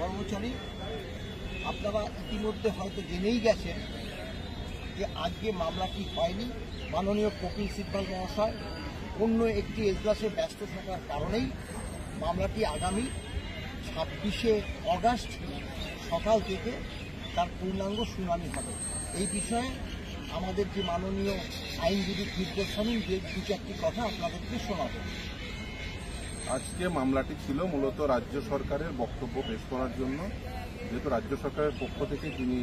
কর্মচারী, আপনারা ইতিমধ্যে হয়তো জেনেই গেছেন যে আজকে মামলাটি হয়নি। মাননীয় কপিল সিব্বল মহাশয় অন্য একটি এজলাসে ব্যস্ত থাকার কারণেই মামলাটি আগামী 26শে অগাস্ট সকাল থেকে তার পূর্ণাঙ্গ শুনানি হবে। এই বিষয়ে আমাদের যে মাননীয় আইনজীবী নির্দেশ হবেন যে দু চারটি কথা আপনাদেরকে শোনাবো। আজকে মামলাটি ছিল মূলত রাজ্য সরকারের বক্তব্য পেশ করার জন্য। যেহেতু রাজ্য সরকারের পক্ষ থেকে যিনি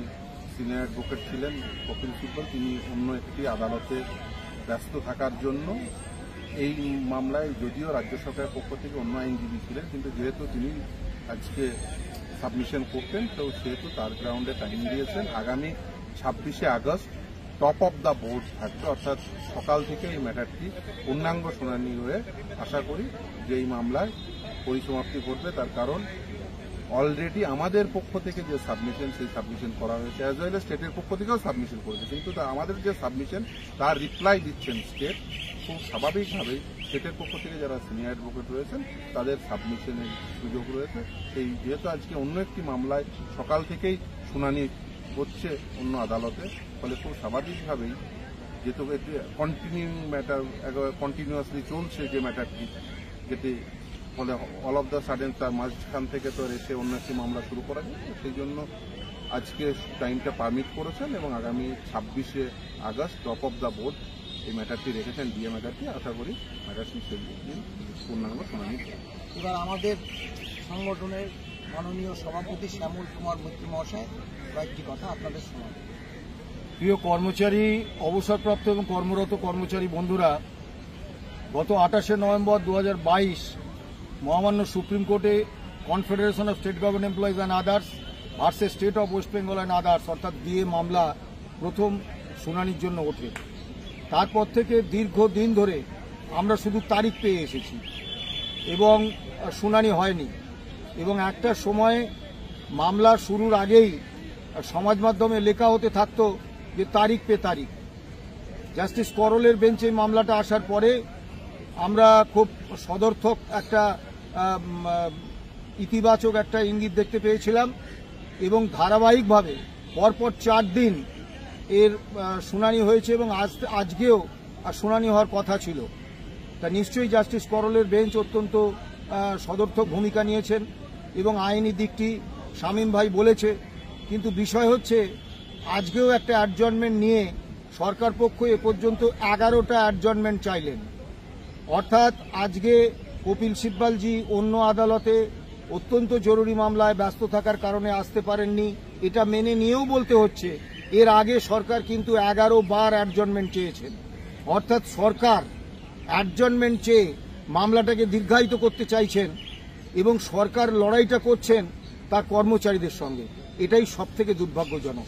সিনিয়র অ্যাডভোকেট ছিলেন কপিল সিব্বল, তিনি অন্য একটি আদালতে ব্যস্ত থাকার জন্য এই মামলায়, যদিও রাজ্য সরকারের পক্ষ থেকে অন্য আইনজীবী ছিলেন, কিন্তু যেহেতু তিনি আজকে সাবমিশন করতেন তো সেহেতু তার গ্রাউন্ডে টাইম দিয়েছেন। আগামী 26শে August top of the board থাকবে, অর্থাৎ সকাল থেকে এই ম্যাটারটি পূর্ণাঙ্গ শুনানি হয়ে আশা করি যে এই মামলায় পরিসমাপ্তি ঘটবে। তার কারণ অলরেডি আমাদের পক্ষ থেকে যে সাবমিশন, সেই সাবমিশন করা হয়েছে, অ্যাজ ওয়েল স্টেটের পক্ষ থেকেও সাবমিশন করেছে, কিন্তু আমাদের যে সাবমিশন তার রিপ্লাই দিচ্ছেন স্টেট। খুব স্বাভাবিকভাবেই স্টেটের পক্ষ থেকে যারা সিনিয়র অ্যাডভোকেট রয়েছেন তাদের সাবমিশনের সুযোগ রয়েছে। সেই যেহেতু আজকে অন্য একটি মামলায় সকাল থেকেই শুনানি হচ্ছে অন্য আদালতে, ফলে খুব স্বাভাবিকভাবেই যেহেতু এটি কন্টিনিউ ম্যাটার, কন্টিনিউয়াসলি চলছে যে ম্যাটারটি, যেটি ফলে অল অফ দ্য সাডেন তার মাঝখান থেকে তো এসে অন্য একটি মামলা শুরু করা যায়, সেই জন্য আজকে টাইমটা পারমিট করেছেন এবং আগামী 26শে August top of the board এই ম্যাটারটি রেখেছেন, ডিএ ম্যাটারটি। আশা করি ম্যাটারটি সেই দিন পূর্ণাঙ্গ শুনানি। এবার আমাদের সংগঠনের মাননীয় সভাপতি শ্যামল কুমার মৈত্রী মহাশয় কয়েকটি কথা আপনাদের শোনাবেন। প্রিয় কর্মচারী, অবসরপ্রাপ্ত এবং কর্মরত কর্মচারী বন্ধুরা, গত 28শে নভেম্বর 2022 মহামান্য সুপ্রিম কোর্টে confederation of state government employees and others versus state of West Bengal and others অর্থাৎ ডিএ মামলা প্রথম শুনানির জন্য ওঠে। তারপর থেকে দীর্ঘদিন ধরে আমরা শুধু তারিখ পেয়ে এসেছি এবং শুনানি হয়নি। এবং একটা সময়ে মামলা শুরুর আগেই সমাজ মাধ্যমে লেখা হতে থাকতো যে তারিখ পে তারিখ। জাস্টিস করলের বেঞ্চে মামলাটা আসার পরে আমরা খুব সদর্থক একটা ইতিবাচক একটা ইঙ্গিত দেখতে পেয়েছিলাম এবং ধারাবাহিকভাবে পরপর 4 দিন এর শুনানি হয়েছে এবং আজকেও শুনানি হওয়ার কথা ছিল। তা নিশ্চয়ই জাস্টিস করলের বেঞ্চ অত্যন্ত সদর্থক ভূমিকা নিয়েছেন এবং আইনি দিকটি শামীম ভাই বলেছে, কিন্তু বিষয় হচ্ছে আজকেও একটা অ্যাডজর্নমেন্ট নিয়ে সরকার পক্ষ এ পর্যন্ত 11টা অ্যাডজর্নমেন্ট চাইলেন। অর্থাৎ আজকে কপিল সিব্বলজি অন্য আদালতে অত্যন্ত জরুরি মামলায় ব্যস্ত থাকার কারণে আসতে পারেননি, এটা মেনে নিয়েও বলতে হচ্ছে এর আগে সরকার কিন্তু 11 বার অ্যাডজর্নমেন্ট চেয়েছেন। অর্থাৎ সরকার অ্যাডজর্নমেন্ট চেয়ে মামলাটাকে দীর্ঘায়িত করতে চাইছেন এবং সরকার লড়াইটা করছেন তার কর্মচারীদের সঙ্গে। এটাই সবথেকে দুর্ভাগ্যজনক।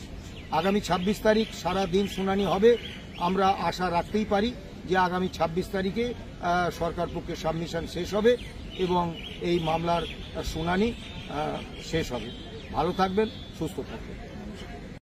আগামী 26 তারিখ সারা দিন শুনানি হবে। আমরা আশা রাখতেই পারি যে আগামী 26 তারিখে সরকার পক্ষে সাবমিশন শেষ হবে এবং এই মামলার শুনানি শেষ হবে। ভালো থাকবেন, সুস্থ থাকবেন।